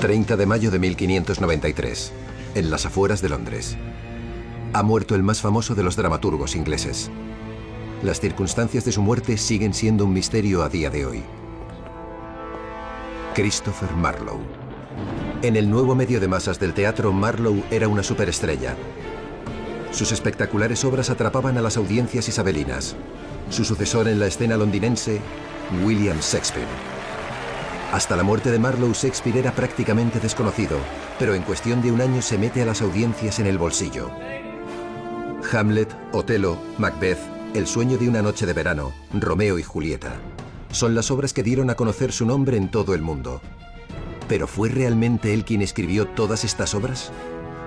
...30 de mayo de 1593... en las afueras de Londres. Ha muerto el más famoso de los dramaturgos ingleses. Las circunstancias de su muerte siguen siendo un misterio a día de hoy. Christopher Marlowe. En el nuevo medio de masas del teatro, Marlowe era una superestrella. Sus espectaculares obras atrapaban a las audiencias isabelinas. Su sucesor en la escena londinense, William Shakespeare. Hasta la muerte de Marlowe, Shakespeare era prácticamente desconocido, pero en cuestión de un año se mete a las audiencias en el bolsillo. Hamlet, Otelo, Macbeth, El sueño de una noche de verano, Romeo y Julieta. Son las obras que dieron a conocer su nombre en todo el mundo. ¿Pero fue realmente él quien escribió todas estas obras?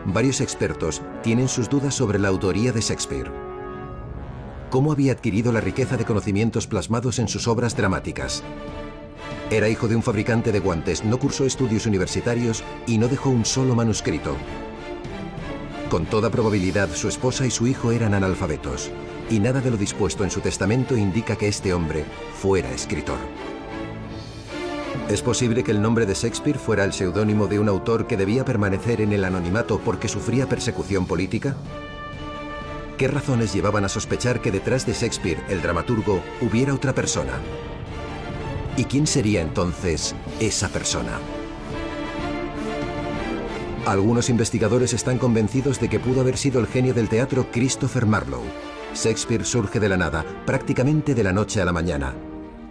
Varios expertos tienen sus dudas sobre la autoría de Shakespeare. ¿Cómo había adquirido la riqueza de conocimientos plasmados en sus obras dramáticas? Era hijo de un fabricante de guantes, no cursó estudios universitarios y no dejó un solo manuscrito. Con toda probabilidad, su esposa y su hijo eran analfabetos, y nada de lo dispuesto en su testamento indica que este hombre fuera escritor. ¿Es posible que el nombre de Shakespeare fuera el seudónimo de un autor que debía permanecer en el anonimato porque sufría persecución política? ¿Qué razones llevaban a sospechar que detrás de Shakespeare, el dramaturgo, hubiera otra persona? ¿Y quién sería entonces esa persona? Algunos investigadores están convencidos de que pudo haber sido el genio del teatro Christopher Marlowe. Shakespeare surge de la nada, prácticamente de la noche a la mañana.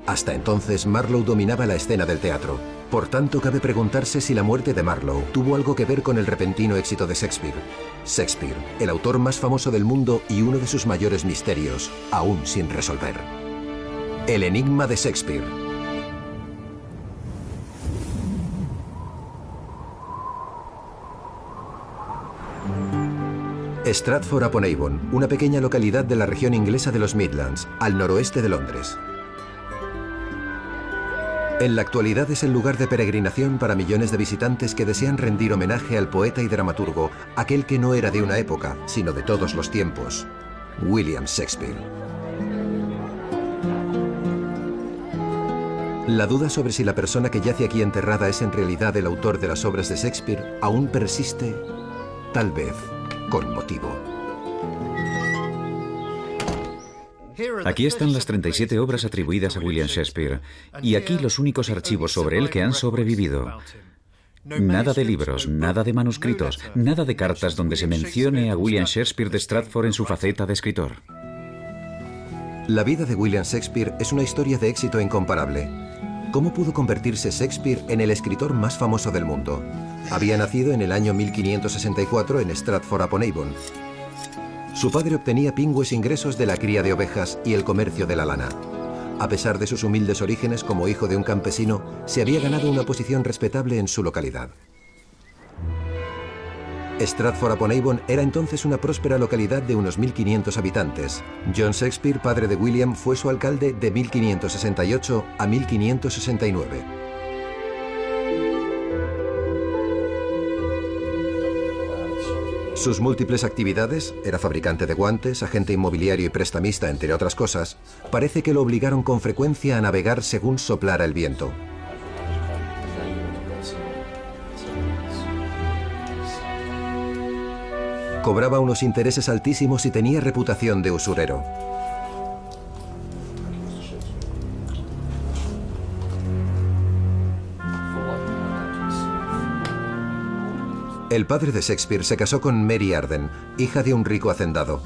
Hasta entonces, Marlowe dominaba la escena del teatro. Por tanto, cabe preguntarse si la muerte de Marlowe tuvo algo que ver con el repentino éxito de Shakespeare. Shakespeare, el autor más famoso del mundo y uno de sus mayores misterios, aún sin resolver. El enigma de Shakespeare. Stratford-upon-Avon, una pequeña localidad de la región inglesa de los Midlands, al noroeste de Londres. En la actualidad es el lugar de peregrinación para millones de visitantes que desean rendir homenaje al poeta y dramaturgo, aquel que no era de una época, sino de todos los tiempos, William Shakespeare. La duda sobre si la persona que yace aquí enterrada es en realidad el autor de las obras de Shakespeare aún persiste, tal vez con motivo. Aquí están las 37 obras atribuidas a William Shakespeare, y aquí los únicos archivos sobre él que han sobrevivido. Nada de libros, nada de manuscritos, nada de cartas donde se mencione a William Shakespeare de Stratford en su faceta de escritor. La vida de William Shakespeare es una historia de éxito incomparable. ¿Cómo pudo convertirse Shakespeare en el escritor más famoso del mundo? Había nacido en el año 1564 en Stratford-upon-Avon. Su padre obtenía pingües ingresos de la cría de ovejas y el comercio de la lana. A pesar de sus humildes orígenes como hijo de un campesino, se había ganado una posición respetable en su localidad. Stratford-upon-Avon era entonces una próspera localidad de unos 1.500 habitantes. John Shakespeare, padre de William, fue su alcalde de 1568 a 1569. Sus múltiples actividades, era fabricante de guantes, agente inmobiliario y prestamista, entre otras cosas, parece que lo obligaron con frecuencia a navegar según soplara el viento. Cobraba unos intereses altísimos y tenía reputación de usurero. El padre de Shakespeare se casó con Mary Arden, hija de un rico hacendado.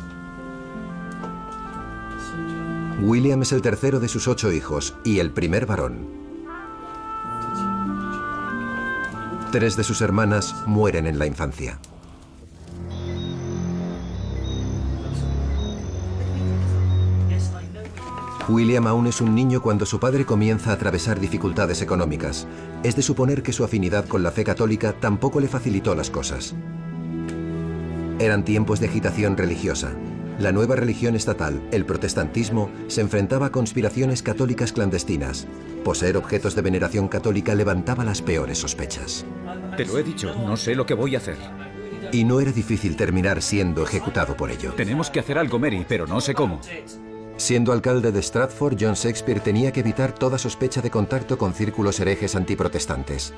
William es el tercero de sus 8 hijos y el primer varón. 3 de sus hermanas mueren en la infancia. William aún es un niño cuando su padre comienza a atravesar dificultades económicas. Es de suponer que su afinidad con la fe católica tampoco le facilitó las cosas. Eran tiempos de agitación religiosa. La nueva religión estatal, el protestantismo, se enfrentaba a conspiraciones católicas clandestinas. Poseer objetos de veneración católica levantaba las peores sospechas. Te lo he dicho, no sé lo que voy a hacer. Y no era difícil terminar siendo ejecutado por ello. Tenemos que hacer algo, Mary, pero no sé cómo. Siendo alcalde de Stratford, John Shakespeare tenía que evitar toda sospecha de contacto con círculos herejes antiprotestantes.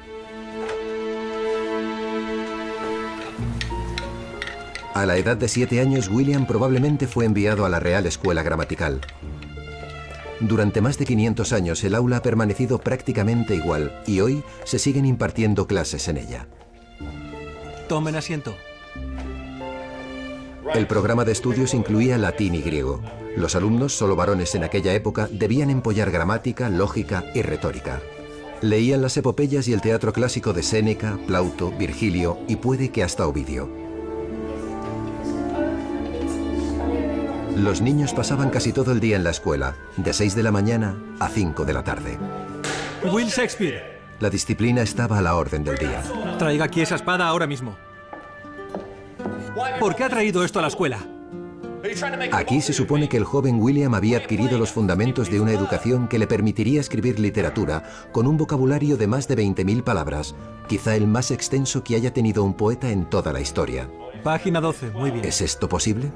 A la edad de 7 años, William probablemente fue enviado a la Real Escuela Gramatical. Durante más de 500 años, el aula ha permanecido prácticamente igual y hoy se siguen impartiendo clases en ella. Tomen asiento. El programa de estudios incluía latín y griego. Los alumnos, solo varones en aquella época, debían empollar gramática, lógica y retórica. Leían las epopeyas y el teatro clásico de Séneca, Plauto, Virgilio y puede que hasta Ovidio. Los niños pasaban casi todo el día en la escuela, de 6 de la mañana a 5 de la tarde. Will Shakespeare. La disciplina estaba a la orden del día. Traiga aquí esa espada ahora mismo. ¿Por qué ha traído esto a la escuela? Aquí se supone que el joven William había adquirido los fundamentos de una educación que le permitiría escribir literatura con un vocabulario de más de 20.000 palabras, quizá el más extenso que haya tenido un poeta en toda la historia. Página 12, muy bien. ¿Es esto posible?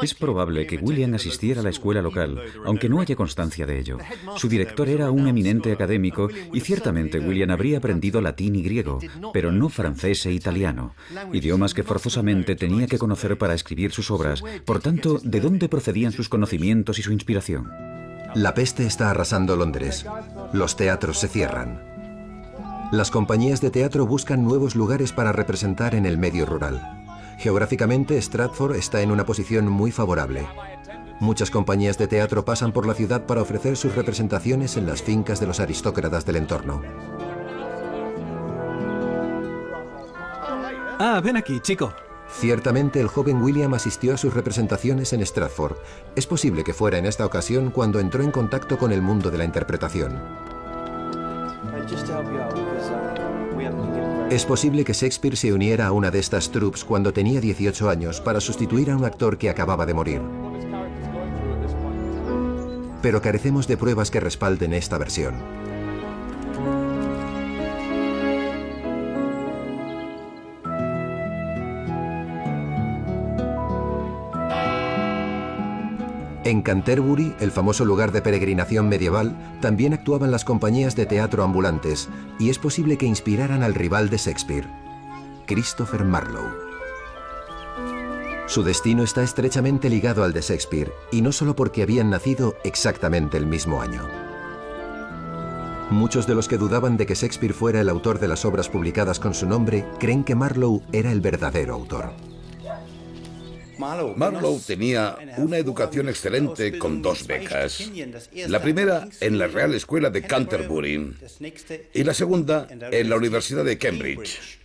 Es probable que William asistiera a la escuela local, aunque no haya constancia de ello. Su director era un eminente académico y ciertamente William habría aprendido latín y griego, pero no francés e italiano, idiomas que forzosamente tenía que conocer para escribir sus obras. Por tanto, ¿de dónde procedían sus conocimientos y su inspiración? La peste está arrasando Londres. Los teatros se cierran. Las compañías de teatro buscan nuevos lugares para representar en el medio rural. Geográficamente, Stratford está en una posición muy favorable. Muchas compañías de teatro pasan por la ciudad para ofrecer sus representaciones en las fincas de los aristócratas del entorno. Ah, ven aquí, chico. Ciertamente, el joven William asistió a sus representaciones en Stratford. Es posible que fuera en esta ocasión cuando entró en contacto con el mundo de la interpretación. Es posible que Shakespeare se uniera a una de estas troupes cuando tenía 18 años para sustituir a un actor que acababa de morir. Pero carecemos de pruebas que respalden esta versión. En Canterbury, el famoso lugar de peregrinación medieval, también actuaban las compañías de teatro ambulantes, y es posible que inspiraran al rival de Shakespeare, Christopher Marlowe. Su destino está estrechamente ligado al de Shakespeare, y no solo porque habían nacido exactamente el mismo año. Muchos de los que dudaban de que Shakespeare fuera el autor de las obras publicadas con su nombre, creen que Marlowe era el verdadero autor. Marlowe tenía una educación excelente con 2 becas. La primera en la Real Escuela de Canterbury y la segunda en la Universidad de Cambridge.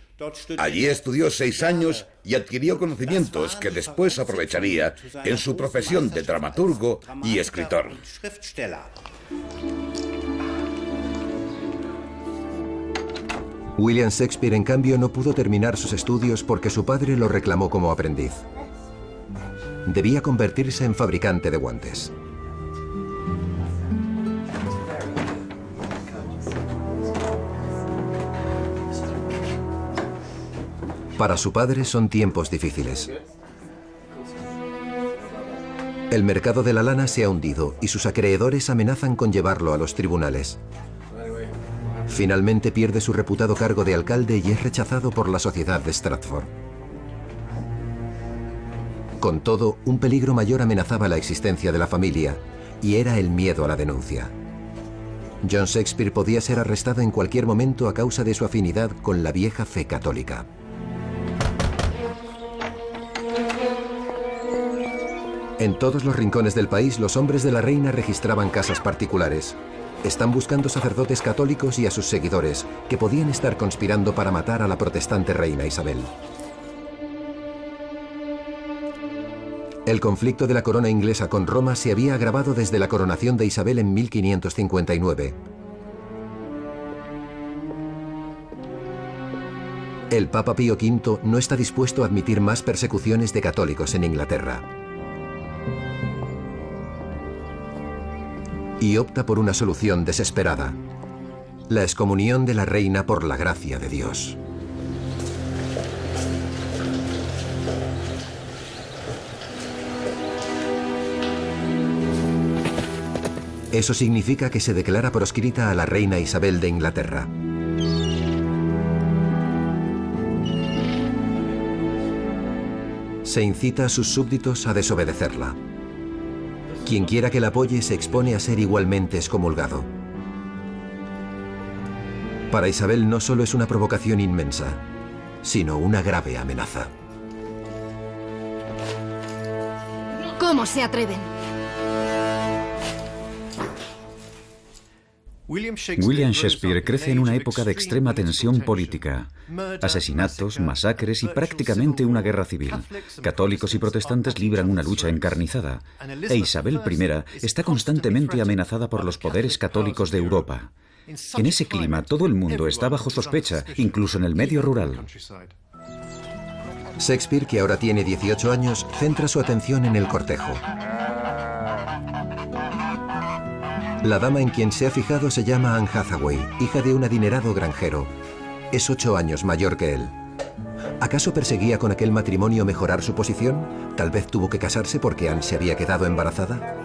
Allí estudió 6 años y adquirió conocimientos que después aprovecharía en su profesión de dramaturgo y escritor. William Shakespeare, en cambio, no pudo terminar sus estudios porque su padre lo reclamó como aprendiz. Debía convertirse en fabricante de guantes. Para su padre son tiempos difíciles. El mercado de la lana se ha hundido y sus acreedores amenazan con llevarlo a los tribunales. Finalmente pierde su reputado cargo de alcalde y es rechazado por la sociedad de Stratford. Con todo, un peligro mayor amenazaba la existencia de la familia, y era el miedo a la denuncia. John Shakespeare podía ser arrestado en cualquier momento a causa de su afinidad con la vieja fe católica. En todos los rincones del país, los hombres de la reina registraban casas particulares. Están buscando sacerdotes católicos y a sus seguidores, que podían estar conspirando para matar a la protestante reina Isabel. El conflicto de la corona inglesa con Roma se había agravado desde la coronación de Isabel en 1559. El Papa Pío V no está dispuesto a admitir más persecuciones de católicos en Inglaterra. Y opta por una solución desesperada: la excomunión de la reina por la gracia de Dios. Eso significa que se declara proscrita a la reina Isabel de Inglaterra. Se incita a sus súbditos a desobedecerla. Quien quiera que la apoye se expone a ser igualmente excomulgado. Para Isabel no solo es una provocación inmensa, sino una grave amenaza. ¿Cómo se atreven? William Shakespeare crece en una época de extrema tensión política. Asesinatos, masacres y prácticamente una guerra civil. Católicos y protestantes libran una lucha encarnizada. E Isabel I está constantemente amenazada por los poderes católicos de Europa. En ese clima, todo el mundo está bajo sospecha, incluso en el medio rural. Shakespeare, que ahora tiene 18 años, centra su atención en el cortejo. La dama en quien se ha fijado se llama Anne Hathaway, hija de un adinerado granjero. Es 8 años mayor que él. ¿Acaso perseguía con aquel matrimonio mejorar su posición? Tal vez tuvo que casarse porque Anne se había quedado embarazada.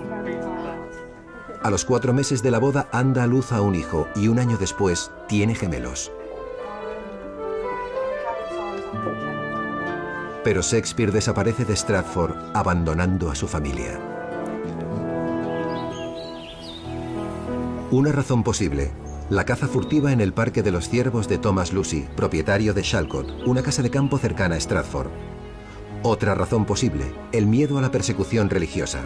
A los 4 meses de la boda, Anne da a luz a un hijo y un año después tiene gemelos. Pero Shakespeare desaparece de Stratford, abandonando a su familia. Una razón posible: la caza furtiva en el Parque de los Ciervos de Thomas Lucy, propietario de Shalcott, una casa de campo cercana a Stratford. Otra razón posible: el miedo a la persecución religiosa.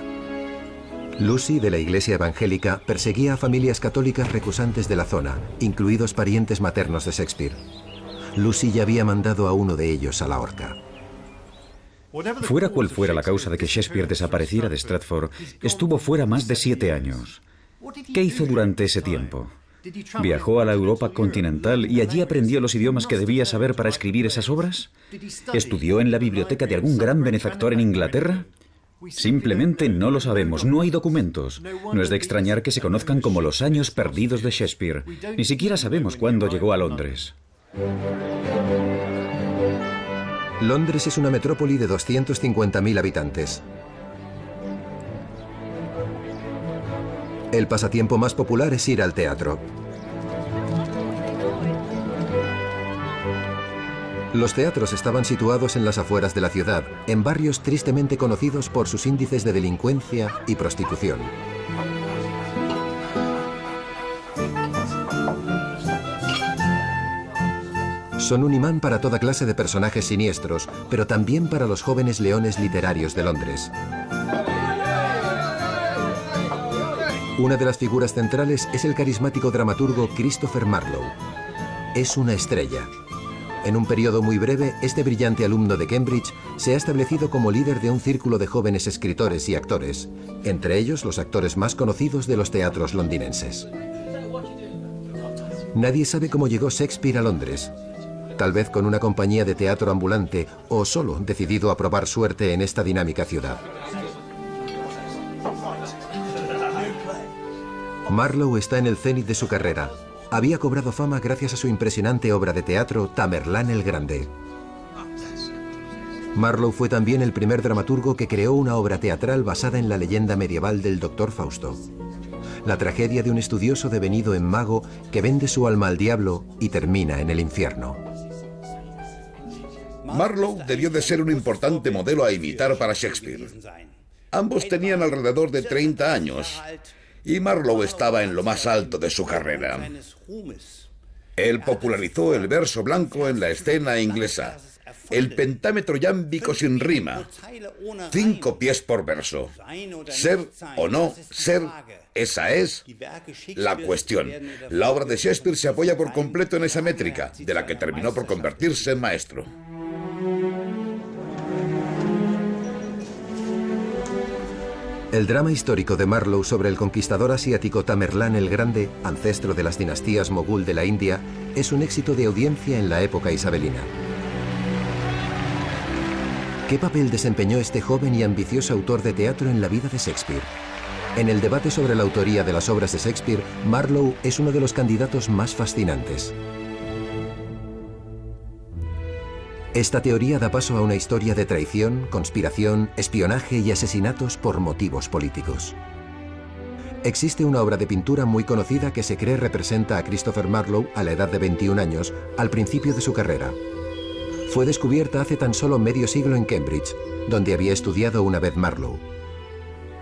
Lucy, de la Iglesia Evangélica, perseguía a familias católicas recusantes de la zona, incluidos parientes maternos de Shakespeare. Lucy ya había mandado a uno de ellos a la horca. Fuera cual fuera la causa de que Shakespeare desapareciera de Stratford, estuvo fuera más de 7 años. ¿Qué hizo durante ese tiempo? ¿Viajó a la Europa continental y allí aprendió los idiomas que debía saber para escribir esas obras? ¿Estudió en la biblioteca de algún gran benefactor en Inglaterra? Simplemente no lo sabemos, no hay documentos. No es de extrañar que se conozcan como los años perdidos de Shakespeare. Ni siquiera sabemos cuándo llegó a Londres. Londres es una metrópoli de 250.000 habitantes. El pasatiempo más popular es ir al teatro. Los teatros estaban situados en las afueras de la ciudad, en barrios tristemente conocidos por sus índices de delincuencia y prostitución. Son un imán para toda clase de personajes siniestros, pero también para los jóvenes leones literarios de Londres. Una de las figuras centrales es el carismático dramaturgo Christopher Marlowe. Es una estrella. En un periodo muy breve, este brillante alumno de Cambridge se ha establecido como líder de un círculo de jóvenes escritores y actores, entre ellos los actores más conocidos de los teatros londinenses. Nadie sabe cómo llegó Shakespeare a Londres. Tal vez con una compañía de teatro ambulante o solo decidido a probar suerte en esta dinámica ciudad. Marlowe está en el cenit de su carrera. Había cobrado fama gracias a su impresionante obra de teatro Tamerlán el Grande. Marlowe fue también el primer dramaturgo que creó una obra teatral basada en la leyenda medieval del Doctor Fausto. La tragedia de un estudioso devenido en mago que vende su alma al diablo y termina en el infierno. Marlowe debió de ser un importante modelo a imitar para Shakespeare. Ambos tenían alrededor de 30 años y Marlowe estaba en lo más alto de su carrera. Él popularizó el verso blanco en la escena inglesa, el pentámetro yámbico sin rima, 5 pies por verso. Ser o no ser, esa es la cuestión. La obra de Shakespeare se apoya por completo en esa métrica, de la que terminó por convertirse en maestro. El drama histórico de Marlowe sobre el conquistador asiático Tamerlán el Grande, ancestro de las dinastías mogul de la India, es un éxito de audiencia en la época isabelina. ¿Qué papel desempeñó este joven y ambicioso autor de teatro en la vida de Shakespeare? En el debate sobre la autoría de las obras de Shakespeare, Marlowe es uno de los candidatos más fascinantes. Esta teoría da paso a una historia de traición, conspiración, espionaje y asesinatos por motivos políticos. Existe una obra de pintura muy conocida que se cree representa a Christopher Marlowe a la edad de 21 años, al principio de su carrera. Fue descubierta hace tan solo medio siglo en Cambridge, donde había estudiado una vez Marlowe.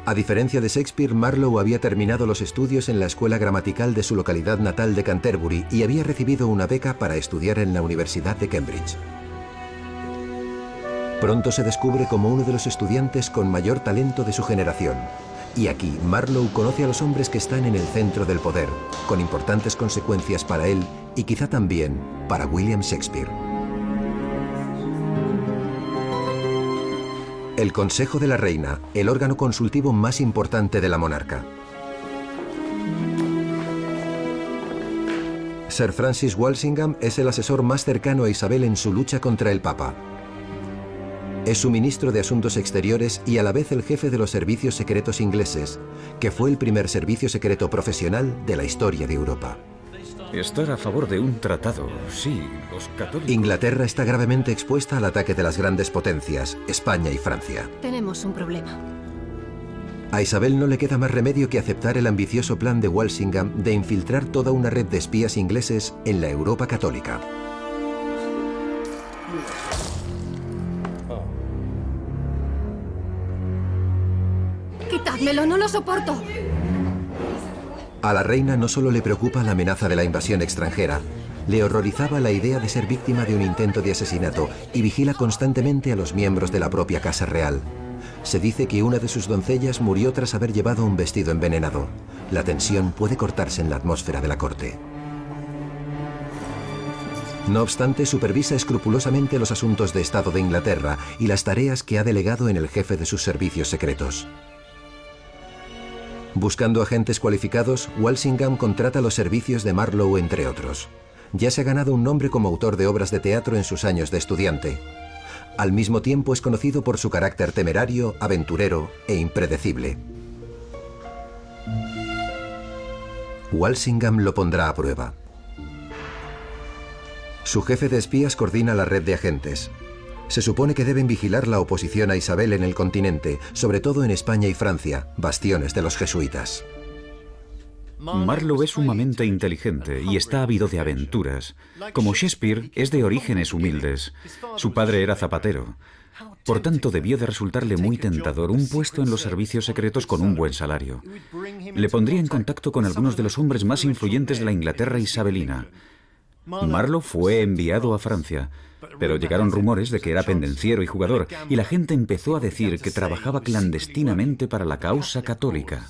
A diferencia de Shakespeare, Marlowe había terminado los estudios en la escuela gramatical de su localidad natal de Canterbury y había recibido una beca para estudiar en la Universidad de Cambridge. Pronto se descubre como uno de los estudiantes con mayor talento de su generación. Y aquí, Marlowe conoce a los hombres que están en el centro del poder, con importantes consecuencias para él y quizá también para William Shakespeare. El Consejo de la Reina, el órgano consultivo más importante de la monarca. Sir Francis Walsingham es el asesor más cercano a Isabel en su lucha contra el Papa. Es su ministro de Asuntos Exteriores y a la vez el jefe de los servicios secretos ingleses, que fue el primer servicio secreto profesional de la historia de Europa. Estar a favor de un tratado, sí, los católicos... Inglaterra está gravemente expuesta al ataque de las grandes potencias, España y Francia. Tenemos un problema. A Isabel no le queda más remedio que aceptar el ambicioso plan de Walsingham de infiltrar toda una red de espías ingleses en la Europa católica. ¡Quitádmelo, no lo soporto! A la reina no solo le preocupa la amenaza de la invasión extranjera, le horrorizaba la idea de ser víctima de un intento de asesinato y vigila constantemente a los miembros de la propia Casa Real. Se dice que una de sus doncellas murió tras haber llevado un vestido envenenado. La tensión puede cortarse en la atmósfera de la corte. No obstante, supervisa escrupulosamente los asuntos de Estado de Inglaterra y las tareas que ha delegado en el jefe de sus servicios secretos. Buscando agentes cualificados, Walsingham contrata los servicios de Marlowe, entre otros. Ya se ha ganado un nombre como autor de obras de teatro en sus años de estudiante. Al mismo tiempo es conocido por su carácter temerario, aventurero e impredecible. Walsingham lo pondrá a prueba. Su jefe de espías coordina la red de agentes. Se supone que deben vigilar la oposición a Isabel en el continente, sobre todo en España y Francia, bastiones de los jesuitas. Marlowe es sumamente inteligente y está ávido de aventuras. Como Shakespeare, es de orígenes humildes. Su padre era zapatero. Por tanto, debió de resultarle muy tentador un puesto en los servicios secretos con un buen salario. Le pondría en contacto con algunos de los hombres más influyentes de la Inglaterra isabelina. Marlowe fue enviado a Francia, pero llegaron rumores de que era pendenciero y jugador, y la gente empezó a decir que trabajaba clandestinamente para la causa católica.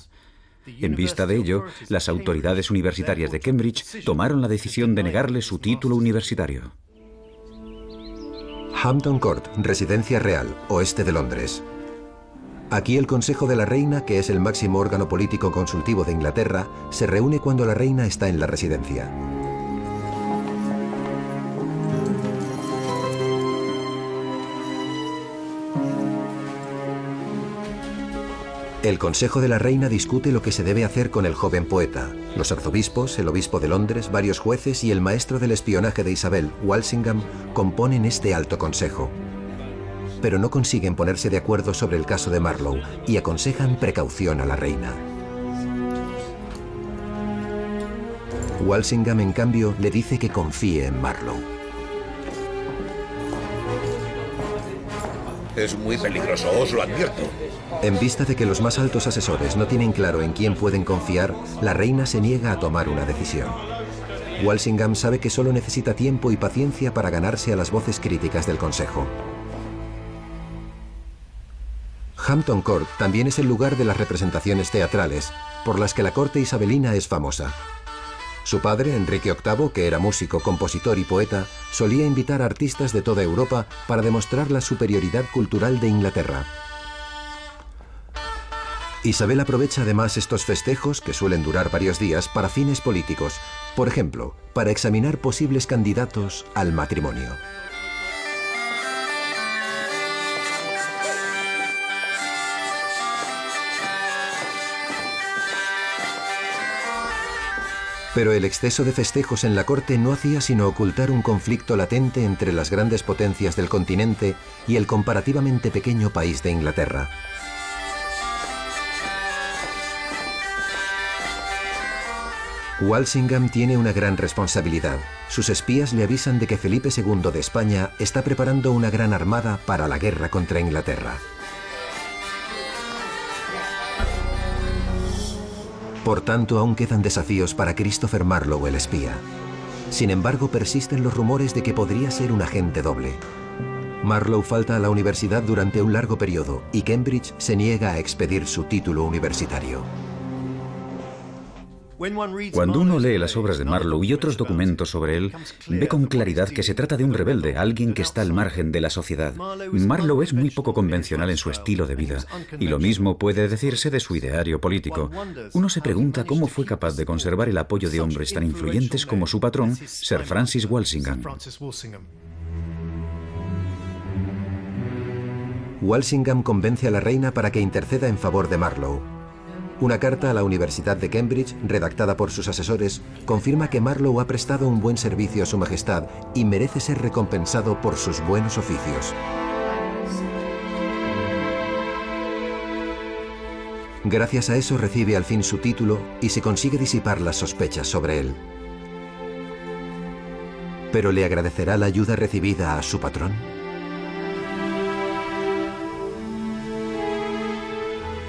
En vista de ello, las autoridades universitarias de Cambridge tomaron la decisión de negarle su título universitario. Hampton Court, residencia real, oeste de Londres. Aquí el Consejo de la Reina, que es el máximo órgano político consultivo de Inglaterra, se reúne cuando la reina está en la residencia. El Consejo de la Reina discute lo que se debe hacer con el joven poeta. Los arzobispos, el obispo de Londres, varios jueces y el maestro del espionaje de Isabel, Walsingham, componen este alto consejo. Pero no consiguen ponerse de acuerdo sobre el caso de Marlowe y aconsejan precaución a la reina. Walsingham, en cambio, le dice que confíe en Marlowe. Es muy peligroso, os lo advierto. En vista de que los más altos asesores no tienen claro en quién pueden confiar, la reina se niega a tomar una decisión. Walsingham sabe que solo necesita tiempo y paciencia para ganarse a las voces críticas del Consejo. Hampton Court también es el lugar de las representaciones teatrales, por las que la corte isabelina es famosa. Su padre, Enrique VIII, que era músico, compositor y poeta, solía invitar a artistas de toda Europa para demostrar la superioridad cultural de Inglaterra. Isabel aprovecha además estos festejos, que suelen durar varios días, para fines políticos, por ejemplo, para examinar posibles candidatos al matrimonio. Pero el exceso de festejos en la corte no hacía sino ocultar un conflicto latente entre las grandes potencias del continente y el comparativamente pequeño país de Inglaterra. Walsingham tiene una gran responsabilidad. Sus espías le avisan de que Felipe II de España está preparando una gran armada para la guerra contra Inglaterra. Por tanto, aún quedan desafíos para Christopher Marlowe, el espía. Sin embargo, persisten los rumores de que podría ser un agente doble. Marlowe falta a la universidad durante un largo periodo y Cambridge se niega a expedir su título universitario. Cuando uno lee las obras de Marlowe y otros documentos sobre él, ve con claridad que se trata de un rebelde, alguien que está al margen de la sociedad. Marlowe es muy poco convencional en su estilo de vida, y lo mismo puede decirse de su ideario político. Uno se pregunta cómo fue capaz de conservar el apoyo de hombres tan influyentes como su patrón, Sir Francis Walsingham. Walsingham convence a la reina para que interceda en favor de Marlowe. Una carta a la Universidad de Cambridge, redactada por sus asesores, confirma que Marlowe ha prestado un buen servicio a su majestad y merece ser recompensado por sus buenos oficios. Gracias a eso recibe al fin su título y se consigue disipar las sospechas sobre él. ¿Pero le agradecerá la ayuda recibida a su patrón?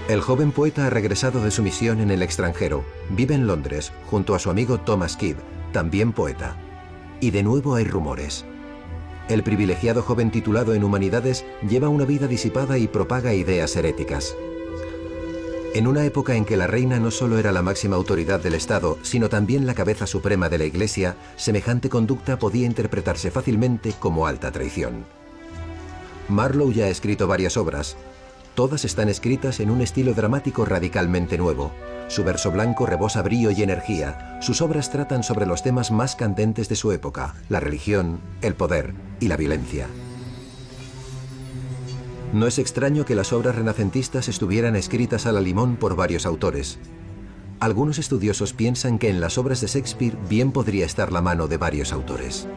El joven poeta ha regresado de su misión en el extranjero. Vive en Londres, junto a su amigo Thomas Kidd, también poeta. Y de nuevo hay rumores. El privilegiado joven titulado en Humanidades lleva una vida disipada y propaga ideas heréticas. En una época en que la reina no solo era la máxima autoridad del Estado, sino también la cabeza suprema de la Iglesia, semejante conducta podía interpretarse fácilmente como alta traición. Marlowe ya ha escrito varias obras. Todas están escritas en un estilo dramático radicalmente nuevo. Su verso blanco rebosa brío y energía. Sus obras tratan sobre los temas más candentes de su época: la religión, el poder y la violencia. No es extraño que las obras renacentistas estuvieran escritas a la limón por varios autores. Algunos estudiosos piensan que en las obras de Shakespeare bien podría estar la mano de varios autores.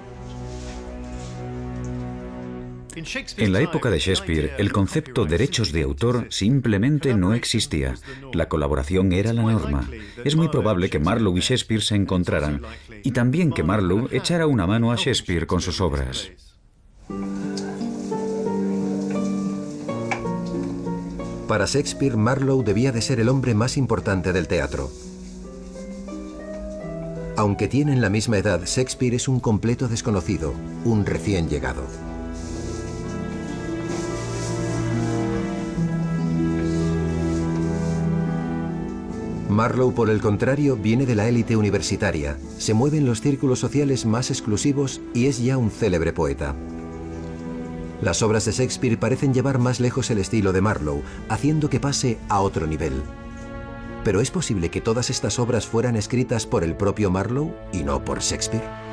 En la época de Shakespeare, el concepto derechos de autor simplemente no existía. La colaboración era la norma. Es muy probable que Marlowe y Shakespeare se encontraran, y también que Marlowe echara una mano a Shakespeare con sus obras. Para Shakespeare, Marlowe debía de ser el hombre más importante del teatro. Aunque tienen la misma edad, Shakespeare es un completo desconocido, un recién llegado. Marlowe, por el contrario, viene de la élite universitaria, se mueve en los círculos sociales más exclusivos y es ya un célebre poeta. Las obras de Shakespeare parecen llevar más lejos el estilo de Marlowe, haciendo que pase a otro nivel. ¿Pero es posible que todas estas obras fueran escritas por el propio Marlowe y no por Shakespeare?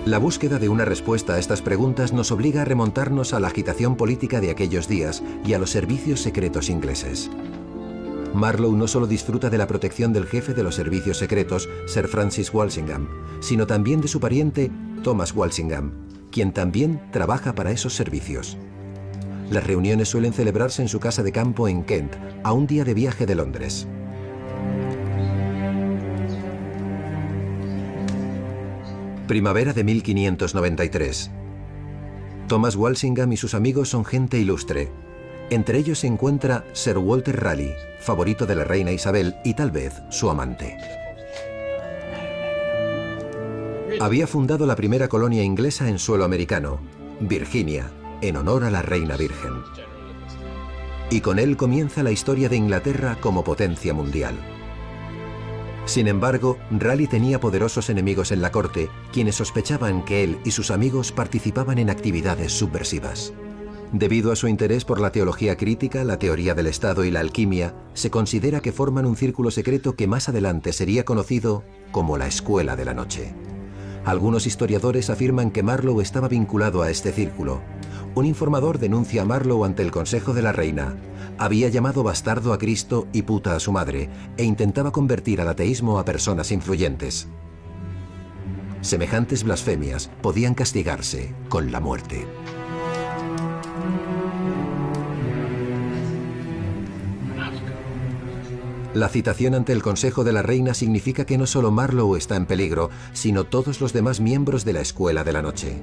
La búsqueda de una respuesta a estas preguntas nos obliga a remontarnos a la agitación política de aquellos días y a los servicios secretos ingleses. Marlowe no solo disfruta de la protección del jefe de los servicios secretos, Sir Francis Walsingham, sino también de su pariente, Thomas Walsingham, quien también trabaja para esos servicios. Las reuniones suelen celebrarse en su casa de campo en Kent, a un día de viaje de Londres. Primavera de 1593. Thomas Walsingham y sus amigos son gente ilustre. Entre ellos se encuentra Sir Walter Raleigh, favorito de la reina Isabel y tal vez su amante. Había fundado la primera colonia inglesa en suelo americano, Virginia, en honor a la reina virgen. Y con él comienza la historia de Inglaterra como potencia mundial. Sin embargo, Raleigh tenía poderosos enemigos en la corte, quienes sospechaban que él y sus amigos participaban en actividades subversivas. Debido a su interés por la teología crítica, la teoría del Estado y la alquimia, se considera que forman un círculo secreto que más adelante sería conocido como la Escuela de la Noche. Algunos historiadores afirman que Marlowe estaba vinculado a este círculo. un informador denuncia a Marlowe ante el Consejo de la Reina. Había llamado bastardo a Cristo y puta a su madre, e intentaba convertir al ateísmo a personas influyentes. Semejantes blasfemias podían castigarse con la muerte. La citación ante el Consejo de la Reina significa que no solo Marlowe está en peligro, sino todos los demás miembros de la Escuela de la Noche.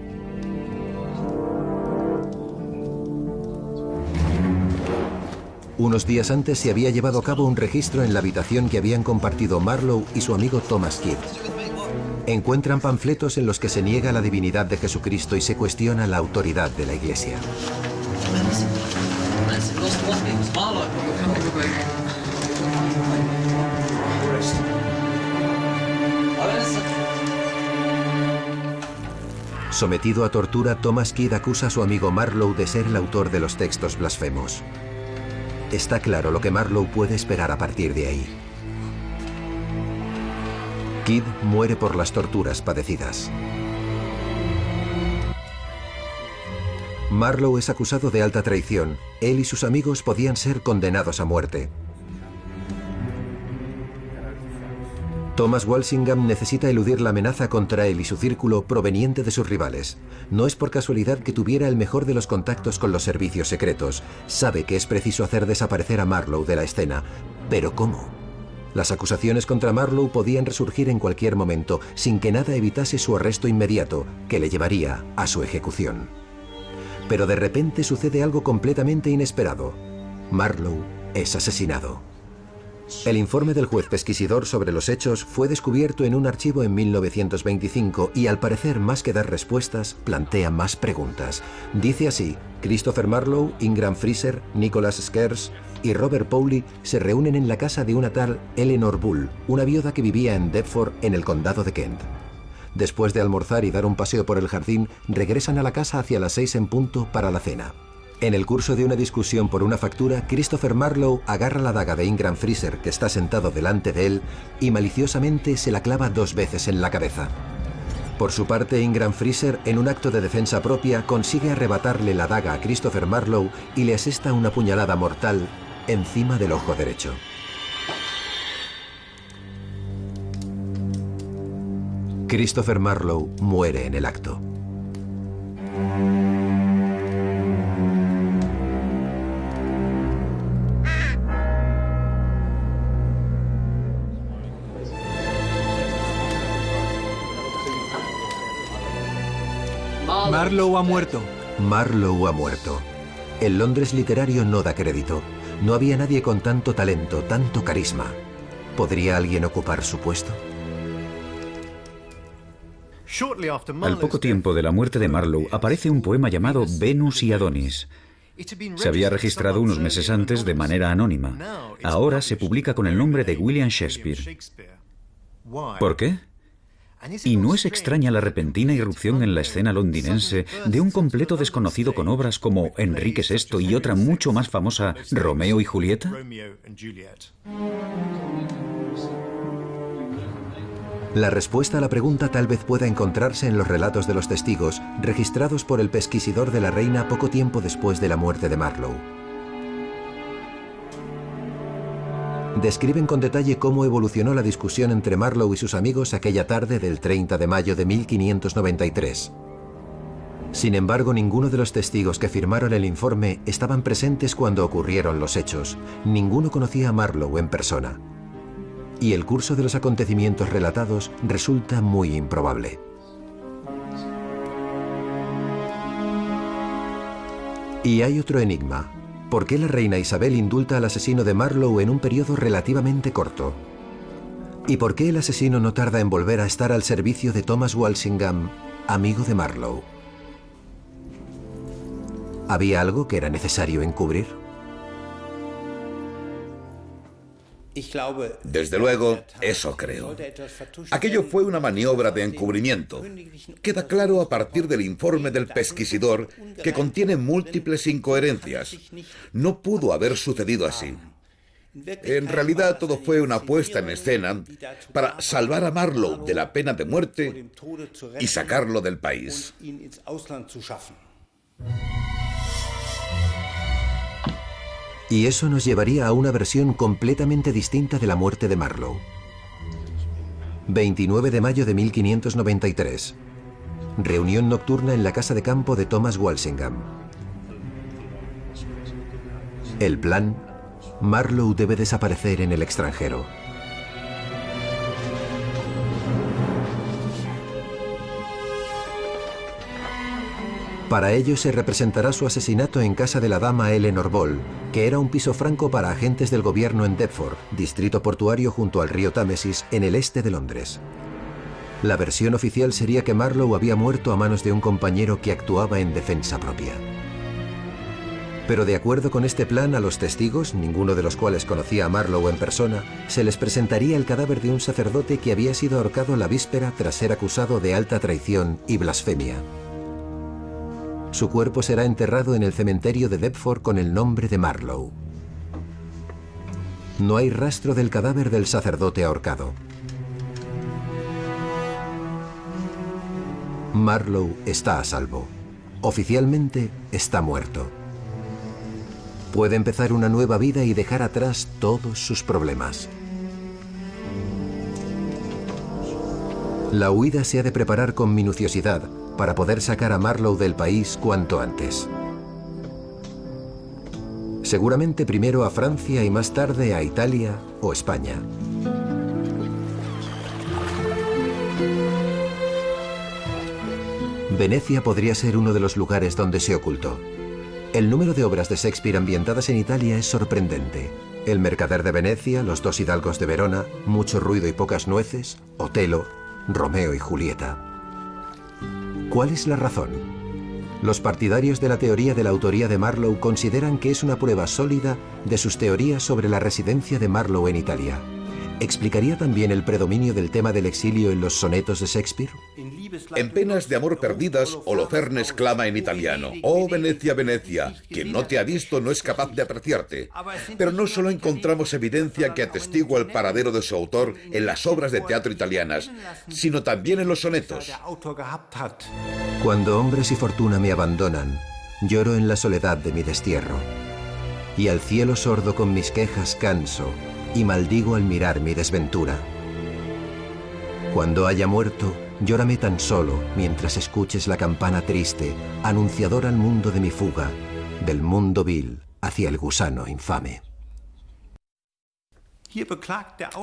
Unos días antes se había llevado a cabo un registro en la habitación que habían compartido Marlowe y su amigo Thomas Kidd. Encuentran panfletos en los que se niega la divinidad de Jesucristo y se cuestiona la autoridad de la Iglesia. Sometido a tortura, Thomas Kidd acusa a su amigo Marlowe de ser el autor de los textos blasfemos. Está claro lo que Marlowe puede esperar a partir de ahí. Kidd muere por las torturas padecidas. Marlowe es acusado de alta traición. Él y sus amigos podían ser condenados a muerte. Thomas Walsingham necesita eludir la amenaza contra él y su círculo proveniente de sus rivales. No es por casualidad que tuviera el mejor de los contactos con los servicios secretos. Sabe que es preciso hacer desaparecer a Marlowe de la escena. ¿Pero cómo? Las acusaciones contra Marlowe podían resurgir en cualquier momento, sin que nada evitase su arresto inmediato, que le llevaría a su ejecución. Pero de repente sucede algo completamente inesperado. Marlowe es asesinado. El informe del juez pesquisidor sobre los hechos fue descubierto en un archivo en 1925 y, al parecer, más que dar respuestas, plantea más preguntas. Dice así: Christopher Marlowe, Ingram Fraser, Nicholas Scarce y Robert Pauley se reúnen en la casa de una tal Eleanor Bull, una viuda que vivía en Deptford, en el condado de Kent. Después de almorzar y dar un paseo por el jardín, regresan a la casa hacia las 6 en punto para la cena. En el curso de una discusión por una factura, Christopher Marlowe agarra la daga de Ingram Fraser, que está sentado delante de él, y maliciosamente se la clava 2 veces en la cabeza. Por su parte, Ingram Fraser, en un acto de defensa propia, consigue arrebatarle la daga a Christopher Marlowe y le asesta una puñalada mortal encima del ojo derecho. Christopher Marlowe muere en el acto. Marlowe ha muerto. Marlowe ha muerto. El Londres literario no da crédito. No había nadie con tanto talento, tanto carisma. ¿Podría alguien ocupar su puesto? Al poco tiempo de la muerte de Marlowe aparece un poema llamado Venus y Adonis. Se había registrado unos meses antes de manera anónima. Ahora se publica con el nombre de William Shakespeare. ¿Por qué? ¿Y no es extraña la repentina irrupción en la escena londinense de un completo desconocido con obras como Enrique VI y otra mucho más famosa, Romeo y Julieta? La respuesta a la pregunta tal vez pueda encontrarse en los relatos de los testigos, registrados por el pesquisidor de la Reina poco tiempo después de la muerte de Marlowe. Describen con detalle cómo evolucionó la discusión entre Marlowe y sus amigos aquella tarde del 30 de mayo de 1593. Sin embargo, ninguno de los testigos que firmaron el informe estaban presentes cuando ocurrieron los hechos. Ninguno conocía a Marlowe en persona. Y el curso de los acontecimientos relatados resulta muy improbable. Y hay otro enigma. ¿Por qué la reina Isabel indulta al asesino de Marlowe en un periodo relativamente corto? ¿Y por qué el asesino no tarda en volver a estar al servicio de Thomas Walsingham, amigo de Marlowe? ¿Había algo que era necesario encubrir? Desde luego, eso creo. Aquello fue una maniobra de encubrimiento. Queda claro a partir del informe del pesquisidor que contiene múltiples incoherencias. No pudo haber sucedido así. En realidad, todo fue una puesta en escena para salvar a Marlowe de la pena de muerte y sacarlo del país. Y eso nos llevaría a una versión completamente distinta de la muerte de Marlowe. 29 de mayo de 1593. Reunión nocturna en la casa de campo de Thomas Walsingham. El plan: Marlowe debe desaparecer en el extranjero. Para ello se representará su asesinato en casa de la dama Eleanor Ball, que era un piso franco para agentes del gobierno en Deptford, distrito portuario junto al río Támesis, en el este de Londres. La versión oficial sería que Marlowe había muerto a manos de un compañero que actuaba en defensa propia. Pero de acuerdo con este plan, a los testigos, ninguno de los cuales conocía a Marlowe en persona, se les presentaría el cadáver de un sacerdote que había sido ahorcado la víspera tras ser acusado de alta traición y blasfemia. Su cuerpo será enterrado en el cementerio de Deptford con el nombre de Marlowe. No hay rastro del cadáver del sacerdote ahorcado. Marlowe está a salvo. Oficialmente está muerto. Puede empezar una nueva vida y dejar atrás todos sus problemas. La huida se ha de preparar con minuciosidad para poder sacar a Marlowe del país cuanto antes. Seguramente primero a Francia y más tarde a Italia o España. Venecia podría ser uno de los lugares donde se ocultó. El número de obras de Shakespeare ambientadas en Italia es sorprendente. El mercader de Venecia, Los dos hidalgos de Verona, Mucho ruido y pocas nueces, Otelo, Romeo y Julieta. ¿Cuál es la razón? Los partidarios de la teoría de la autoría de Marlowe consideran que es una prueba sólida de sus teorías sobre la residencia de Marlowe en Italia. ¿Explicaría también el predominio del tema del exilio en los sonetos de Shakespeare? En penas de amor perdidas, Holofernes clama en italiano: «Oh Venecia, Venecia, quien no te ha visto no es capaz de apreciarte». Pero no solo encontramos evidencia que atestigua el paradero de su autor en las obras de teatro italianas, sino también en los sonetos. Cuando hombres y fortuna me abandonan, lloro en la soledad de mi destierro. Y al cielo sordo con mis quejas canso, y maldigo al mirar mi desventura. Cuando haya muerto, llórame tan solo mientras escuches la campana triste, anunciadora al mundo de mi fuga, del mundo vil hacia el gusano infame.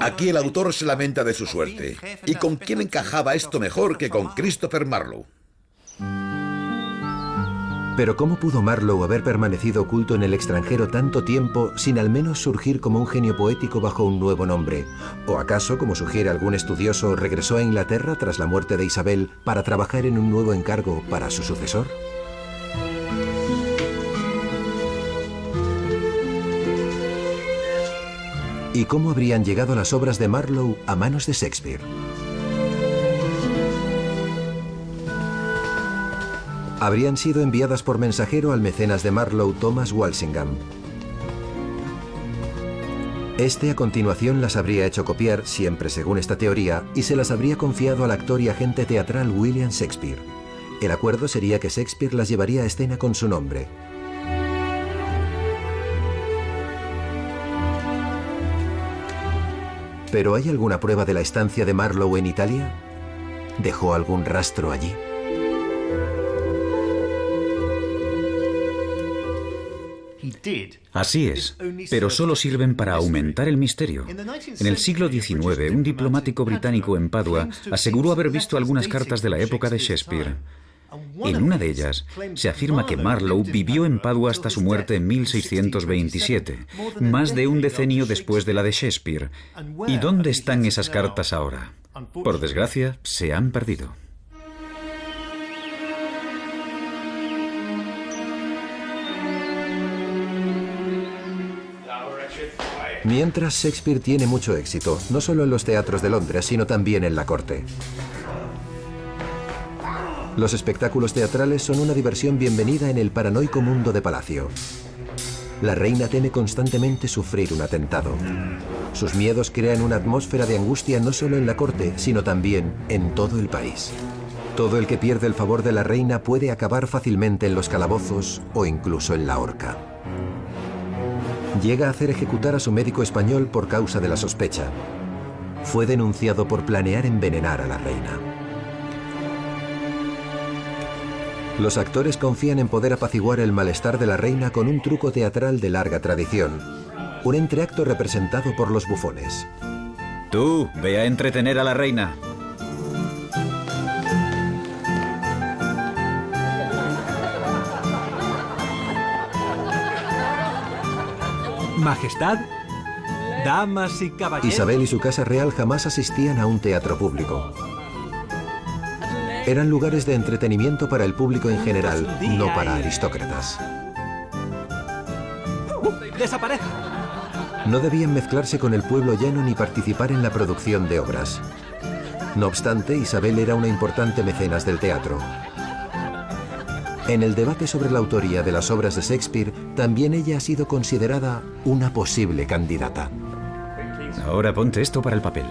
Aquí el autor se lamenta de su suerte. ¿Y con quién encajaba esto mejor que con Christopher Marlowe? Pero ¿cómo pudo Marlowe haber permanecido oculto en el extranjero tanto tiempo sin al menos surgir como un genio poético bajo un nuevo nombre? ¿O acaso, como sugiere algún estudioso, regresó a Inglaterra tras la muerte de Isabel para trabajar en un nuevo encargo para su sucesor? ¿Y cómo habrían llegado las obras de Marlowe a manos de Shakespeare? Habrían sido enviadas por mensajero al mecenas de Marlowe, Thomas Walsingham. Este a continuación las habría hecho copiar, siempre según esta teoría, y se las habría confiado al actor y agente teatral William Shakespeare. El acuerdo sería que Shakespeare las llevaría a escena con su nombre. ¿Pero hay alguna prueba de la estancia de Marlowe en Italia? ¿Dejó algún rastro allí? Así es, pero solo sirven para aumentar el misterio. En el siglo XIX, un diplomático británico en Padua aseguró haber visto algunas cartas de la época de Shakespeare. En una de ellas, se afirma que Marlowe vivió en Padua hasta su muerte en 1627, más de un decenio después de la de Shakespeare. ¿Y dónde están esas cartas ahora? Por desgracia, se han perdido. Mientras, Shakespeare tiene mucho éxito, no solo en los teatros de Londres, sino también en la corte. Los espectáculos teatrales son una diversión bienvenida en el paranoico mundo de palacio. La reina teme constantemente sufrir un atentado. Sus miedos crean una atmósfera de angustia no solo en la corte, sino también en todo el país. Todo el que pierde el favor de la reina puede acabar fácilmente en los calabozos o incluso en la horca. llega a hacer ejecutar a su médico español por causa de la sospecha. Fue denunciado por planear envenenar a la reina. Los actores confían en poder apaciguar el malestar de la reina con un truco teatral de larga tradición, un entreacto representado por los bufones. Tú, ve a entretener a la reina. Majestad, damas y caballeros. Isabel y su casa real jamás asistían a un teatro público. Eran lugares de entretenimiento para el público en general, no para aristócratas. ¡Desaparezca! No debían mezclarse con el pueblo llano ni participar en la producción de obras. No obstante, Isabel era una importante mecenas del teatro. En el debate sobre la autoría de las obras de Shakespeare, también ella ha sido considerada una posible candidata. Ahora ponte esto para el papel.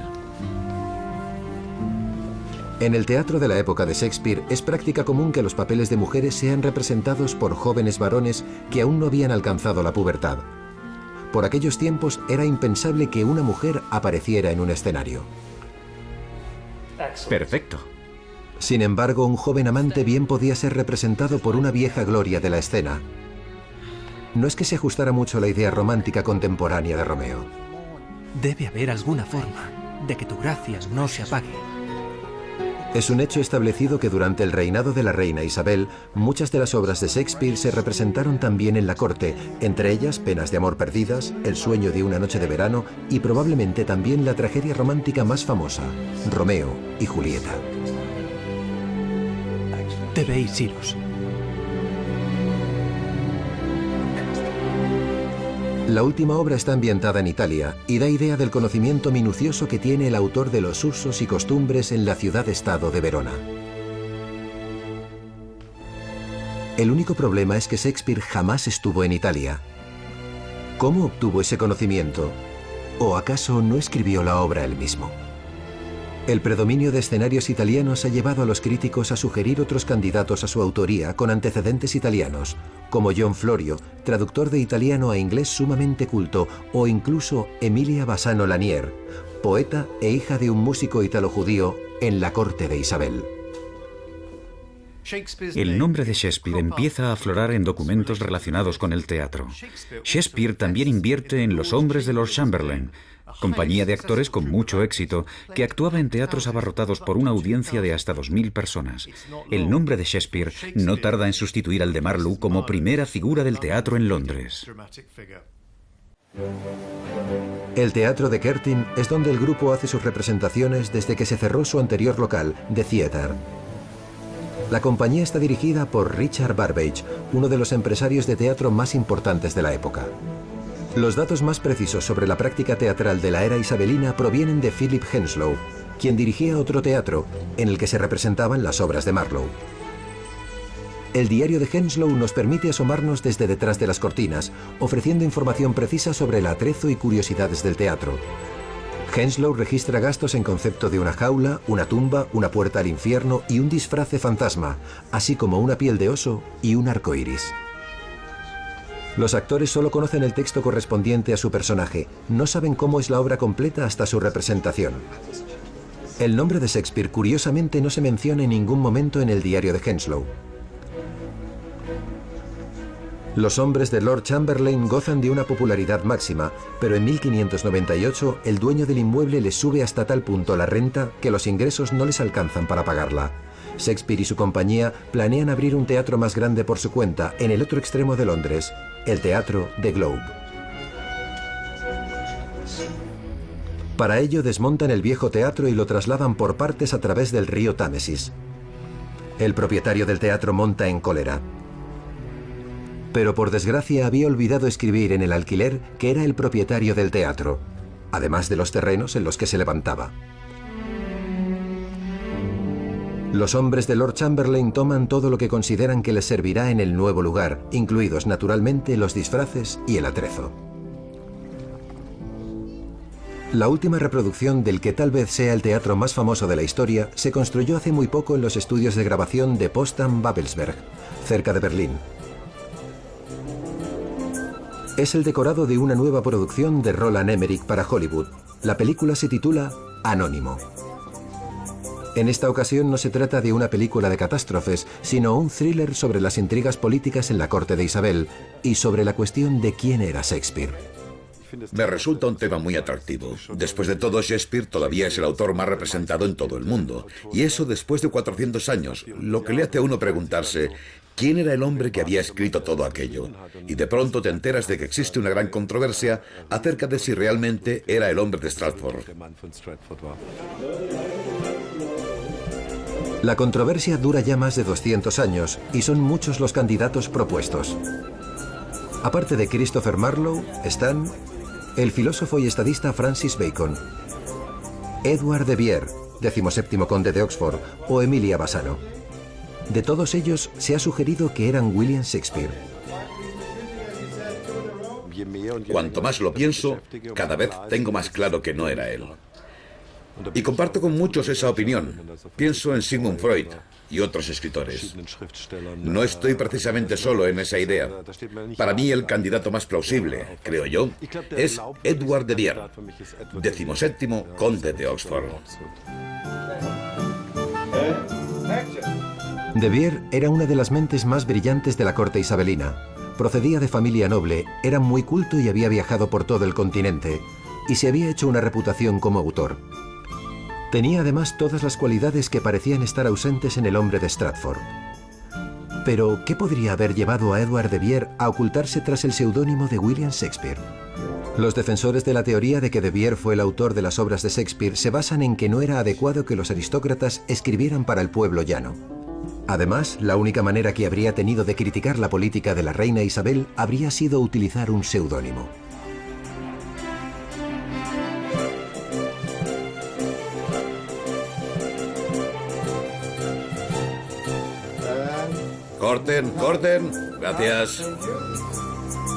En el teatro de la época de Shakespeare es práctica común que los papeles de mujeres sean representados por jóvenes varones que aún no habían alcanzado la pubertad. Por aquellos tiempos era impensable que una mujer apareciera en un escenario. Perfecto. Sin embargo, un joven amante bien podía ser representado por una vieja gloria de la escena. No es que se ajustara mucho a la idea romántica contemporánea de Romeo. Debe haber alguna forma de que tu gracia no se apague. Es un hecho establecido que durante el reinado de la reina Isabel, muchas de las obras de Shakespeare se representaron también en la corte, entre ellas Penas de amor perdidas, El sueño de una noche de verano y probablemente también la tragedia romántica más famosa, Romeo y Julieta. Debéis iros. La última obra está ambientada en Italia y da idea del conocimiento minucioso que tiene el autor de los usos y costumbres en la ciudad-estado de Verona. El único problema es que Shakespeare jamás estuvo en Italia. ¿Cómo obtuvo ese conocimiento? ¿O acaso no escribió la obra él mismo? El predominio de escenarios italianos ha llevado a los críticos a sugerir otros candidatos a su autoría con antecedentes italianos, como John Florio, traductor de italiano a inglés sumamente culto, o incluso Emilia Bassano Lanier, poeta e hija de un músico italo-judío en la corte de Isabel. El nombre de Shakespeare empieza a aflorar en documentos relacionados con el teatro. Shakespeare también invierte en Los hombres de Lord Chamberlain, compañía de actores con mucho éxito que actuaba en teatros abarrotados por una audiencia de hasta 2000 personas. El nombre de Shakespeare no tarda en sustituir al de Marlowe como primera figura del teatro en Londres. El teatro de Curtin es donde el grupo hace sus representaciones desde que se cerró su anterior local, The Theatre. La compañía está dirigida por Richard Burbage, uno de los empresarios de teatro más importantes de la época. Los datos más precisos sobre la práctica teatral de la era isabelina provienen de Philip Henslowe, quien dirigía otro teatro en el que se representaban las obras de Marlowe. El diario de Henslowe nos permite asomarnos desde detrás de las cortinas, ofreciendo información precisa sobre el atrezo y curiosidades del teatro. Henslowe registra gastos en concepto de una jaula, una tumba, una puerta al infierno y un disfraz de fantasma, así como una piel de oso y un arco iris. Los actores solo conocen el texto correspondiente a su personaje, no saben cómo es la obra completa hasta su representación. El nombre de Shakespeare, curiosamente, no se menciona en ningún momento en el diario de Henslowe. Los hombres de Lord Chamberlain gozan de una popularidad máxima, pero en 1598 el dueño del inmueble les sube hasta tal punto la renta que los ingresos no les alcanzan para pagarla. Shakespeare y su compañía planean abrir un teatro más grande por su cuenta en el otro extremo de Londres, el Teatro The Globe. Para ello desmontan el viejo teatro y lo trasladan por partes a través del río Támesis. El propietario del teatro monta en cólera. Pero por desgracia había olvidado escribir en el alquiler que era el propietario del teatro, además de los terrenos en los que se levantaba. Los hombres de Lord Chamberlain toman todo lo que consideran que les servirá en el nuevo lugar, incluidos naturalmente los disfraces y el atrezo. La última reproducción del que tal vez sea el teatro más famoso de la historia se construyó hace muy poco en los estudios de grabación de Potsdam-Babelsberg, cerca de Berlín. Es el decorado de una nueva producción de Roland Emmerich para Hollywood. La película se titula Anónimo. En esta ocasión no se trata de una película de catástrofes, sino un thriller sobre las intrigas políticas en la corte de Isabel y sobre la cuestión de quién era Shakespeare. Me resulta un tema muy atractivo. Después de todo, Shakespeare todavía es el autor más representado en todo el mundo. Y eso después de 400 años, lo que le hace a uno preguntarse quién era el hombre que había escrito todo aquello. Y de pronto te enteras de que existe una gran controversia acerca de si realmente era el hombre de Stratford. La controversia dura ya más de 200 años y son muchos los candidatos propuestos. Aparte de Christopher Marlowe, están el filósofo y estadista Francis Bacon, Edward de Vere, 17º conde de Oxford, o Emilia Bassano. De todos ellos se ha sugerido que eran William Shakespeare. Cuanto más lo pienso, cada vez tengo más claro que no era él. Y comparto con muchos esa opinión. Pienso en Sigmund Freud y otros escritores. No estoy precisamente solo en esa idea. Para mí el candidato más plausible, creo yo, es Edward de Vere, 17º conde de Oxford. De Vere era una de las mentes más brillantes de la corte isabelina. Procedía de familia noble, era muy culto y había viajado por todo el continente, y se había hecho una reputación como autor. Tenía además todas las cualidades que parecían estar ausentes en el hombre de Stratford. Pero, ¿qué podría haber llevado a Edward de Vere a ocultarse tras el seudónimo de William Shakespeare? Los defensores de la teoría de que de Vere fue el autor de las obras de Shakespeare se basan en que no era adecuado que los aristócratas escribieran para el pueblo llano. Además, la única manera que habría tenido de criticar la política de la reina Isabel habría sido utilizar un seudónimo. Corten, corten. Gracias.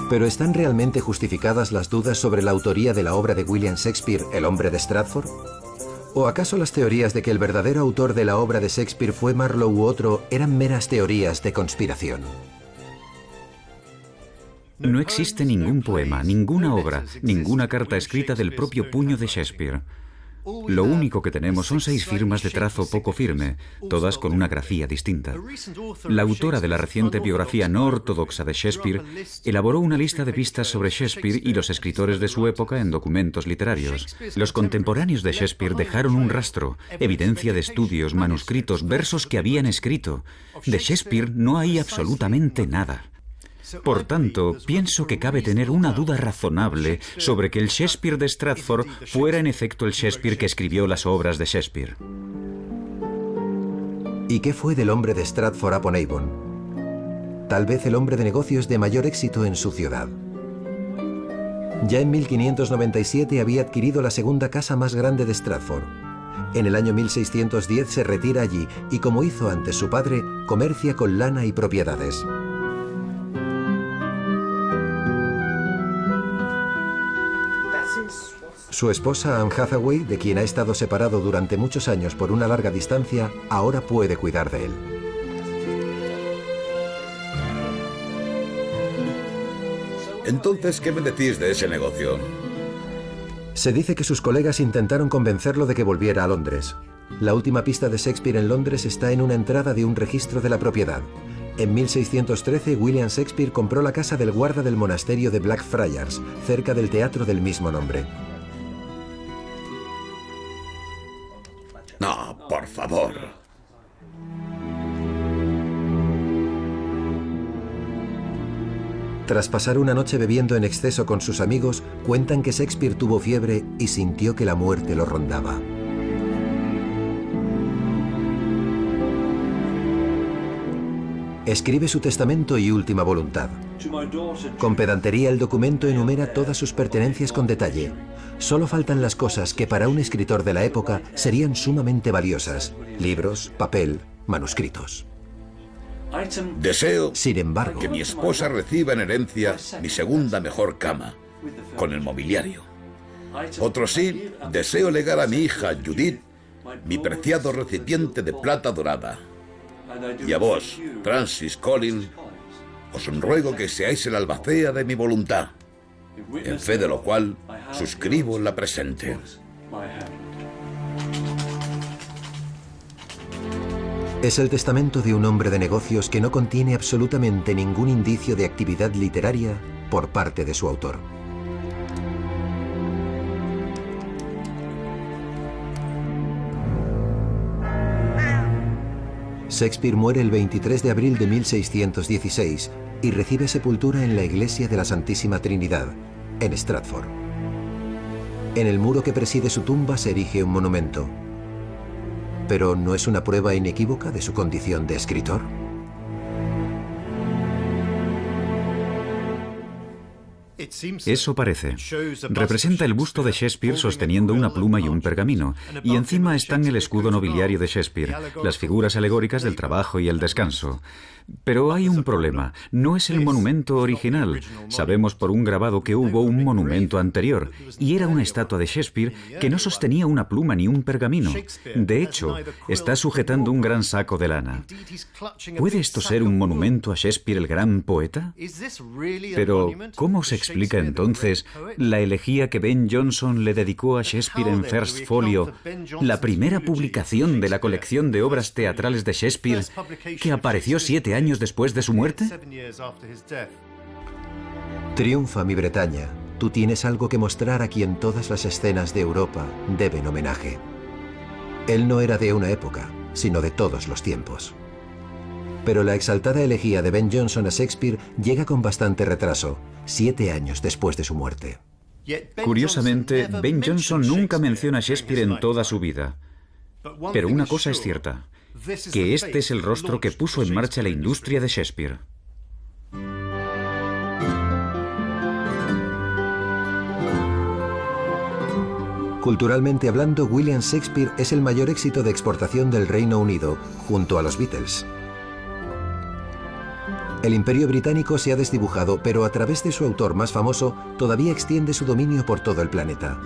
¿Pero están realmente justificadas las dudas sobre la autoría de la obra de William Shakespeare, El hombre de Stratford? ¿O acaso las teorías de que el verdadero autor de la obra de Shakespeare fue Marlowe u otro eran meras teorías de conspiración? No existe ningún poema, ninguna obra, ninguna carta escrita del propio puño de Shakespeare. Lo único que tenemos son 6 firmas de trazo poco firme, todas con una grafía distinta. La autora de la reciente biografía no ortodoxa de Shakespeare elaboró una lista de pistas sobre Shakespeare y los escritores de su época en documentos literarios. Los contemporáneos de Shakespeare dejaron un rastro, evidencia de estudios, manuscritos, versos que habían escrito. De Shakespeare no hay absolutamente nada. Por tanto, pienso que cabe tener una duda razonable sobre que el Shakespeare de Stratford fuera en efecto el Shakespeare que escribió las obras de Shakespeare. ¿Y qué fue del hombre de Stratford upon Avon? Tal vez el hombre de negocios de mayor éxito en su ciudad. Ya en 1597 había adquirido la segunda casa más grande de Stratford. En el año 1610 se retira allí y, como hizo antes su padre, comercia con lana y propiedades. Su esposa Anne Hathaway, de quien ha estado separado durante muchos años por una larga distancia, ahora puede cuidar de él. Entonces, ¿qué me decís de ese negocio? Se dice que sus colegas intentaron convencerlo de que volviera a Londres. La última pista de Shakespeare en Londres está en una entrada de un registro de la propiedad. En 1613, William Shakespeare compró la casa del guarda del monasterio de Blackfriars, cerca del teatro del mismo nombre. No, por favor. Tras pasar una noche bebiendo en exceso con sus amigos, cuentan que Shakespeare tuvo fiebre y sintió que la muerte lo rondaba. Escribe su testamento y última voluntad. Con pedantería el documento enumera todas sus pertenencias con detalle. Solo faltan las cosas que para un escritor de la época serían sumamente valiosas: libros, papel, manuscritos. Deseo, sin embargo, que mi esposa reciba en herencia mi segunda mejor cama, con el mobiliario. Otro sí, deseo legar a mi hija Judith mi preciado recipiente de plata dorada. Y a vos, Francis Collins, os ruego que seáis el albacea de mi voluntad. en fe de lo cual suscribo la presente. Es el testamento de un hombre de negocios que no contiene absolutamente ningún indicio de actividad literaria por parte de su autor. Shakespeare muere el 23 de abril de 1616 y recibe sepultura en la iglesia de la Santísima Trinidad, en Stratford. En el muro que preside su tumba se erige un monumento. ¿Pero no es una prueba inequívoca de su condición de escritor? Eso parece. Representa el busto de Shakespeare sosteniendo una pluma y un pergamino, y encima están el escudo nobiliario de Shakespeare, las figuras alegóricas del trabajo y el descanso. Pero hay un problema, no es el monumento original. Sabemos por un grabado que hubo un monumento anterior, y era una estatua de Shakespeare que no sostenía una pluma ni un pergamino. De hecho, está sujetando un gran saco de lana. ¿Puede esto ser un monumento a Shakespeare, el gran poeta? Pero, ¿cómo se explica entonces la elegía que Ben Jonson le dedicó a Shakespeare en First Folio, la primera publicación de la colección de obras teatrales de Shakespeare, que apareció 7 años después de su muerte? Triunfa mi Bretaña, tú tienes algo que mostrar a quien todas las escenas de Europa deben homenaje. Él no era de una época, sino de todos los tiempos. Pero la exaltada elegía de Ben Jonson a Shakespeare llega con bastante retraso, 7 años después de su muerte. Curiosamente, Ben Jonson nunca menciona a Shakespeare en toda su vida. Pero una cosa es cierta, que este es el rostro que puso en marcha la industria de Shakespeare. Culturalmente hablando, William Shakespeare es el mayor éxito de exportación del Reino Unido, junto a los Beatles. El Imperio Británico se ha desdibujado, pero a través de su autor más famoso, todavía extiende su dominio por todo el planeta.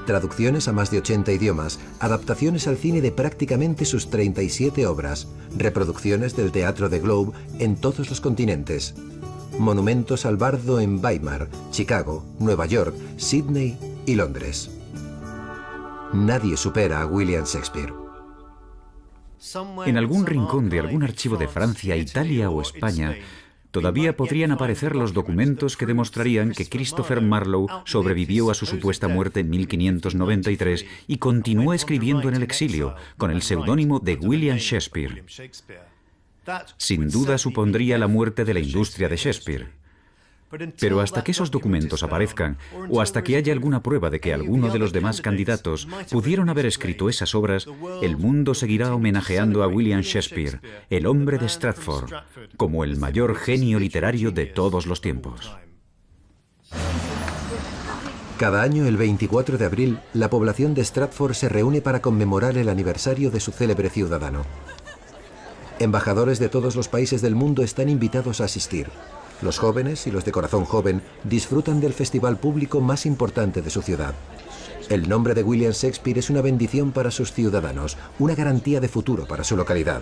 Traducciones a más de 80 idiomas, adaptaciones al cine de prácticamente sus 37 obras, reproducciones del Teatro de Globe en todos los continentes, monumentos al bardo en Weimar, Chicago, Nueva York, Sydney y Londres. Nadie supera a William Shakespeare. En algún rincón de algún archivo de Francia, Italia o España, todavía podrían aparecer los documentos que demostrarían que Christopher Marlowe sobrevivió a su supuesta muerte en 1593 y continuó escribiendo en el exilio, con el seudónimo de William Shakespeare. Sin duda supondría la muerte de la industria de Shakespeare. Pero hasta que esos documentos aparezcan, o hasta que haya alguna prueba de que alguno de los demás candidatos pudieron haber escrito esas obras, el mundo seguirá homenajeando a William Shakespeare, el hombre de Stratford, como el mayor genio literario de todos los tiempos. Cada año, el 24 de abril, la población de Stratford se reúne para conmemorar el aniversario de su célebre ciudadano. Embajadores de todos los países del mundo están invitados a asistir. Los jóvenes y los de corazón joven disfrutan del festival público más importante de su ciudad. El nombre de William Shakespeare es una bendición para sus ciudadanos, una garantía de futuro para su localidad.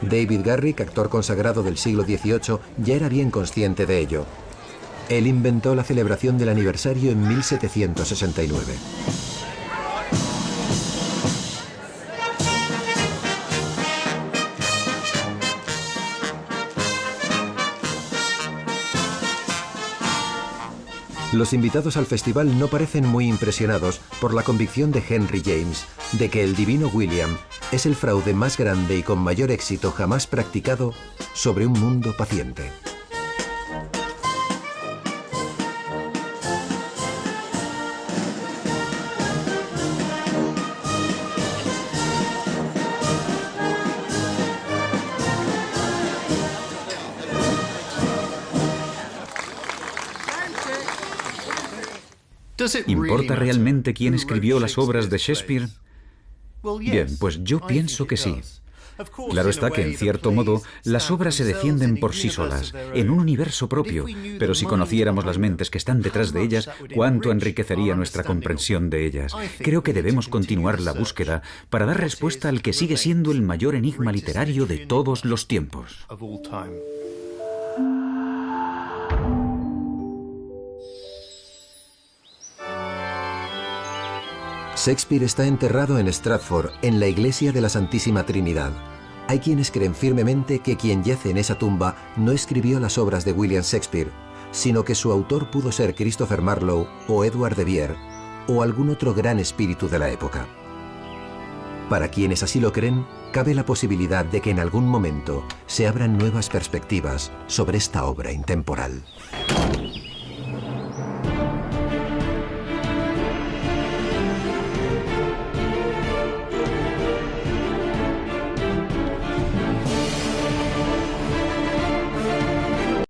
David Garrick, actor consagrado del siglo XVIII, ya era bien consciente de ello. Él inventó la celebración del aniversario en 1769. Los invitados al festival no parecen muy impresionados por la convicción de Henry James de que el divino William es el fraude más grande y con mayor éxito jamás practicado sobre un mundo paciente. ¿Importa realmente quién escribió las obras de Shakespeare? Bien, pues yo pienso que sí. Claro está que, en cierto modo, las obras se defienden por sí solas, en un universo propio, pero si conociéramos las mentes que están detrás de ellas, cuánto enriquecería nuestra comprensión de ellas. Creo que debemos continuar la búsqueda para dar respuesta al que sigue siendo el mayor enigma literario de todos los tiempos. Shakespeare está enterrado en Stratford, en la iglesia de la Santísima Trinidad. Hay quienes creen firmemente que quien yace en esa tumba no escribió las obras de William Shakespeare, sino que su autor pudo ser Christopher Marlowe o Edward de Vere o algún otro gran espíritu de la época. Para quienes así lo creen, cabe la posibilidad de que en algún momento se abran nuevas perspectivas sobre esta obra intemporal.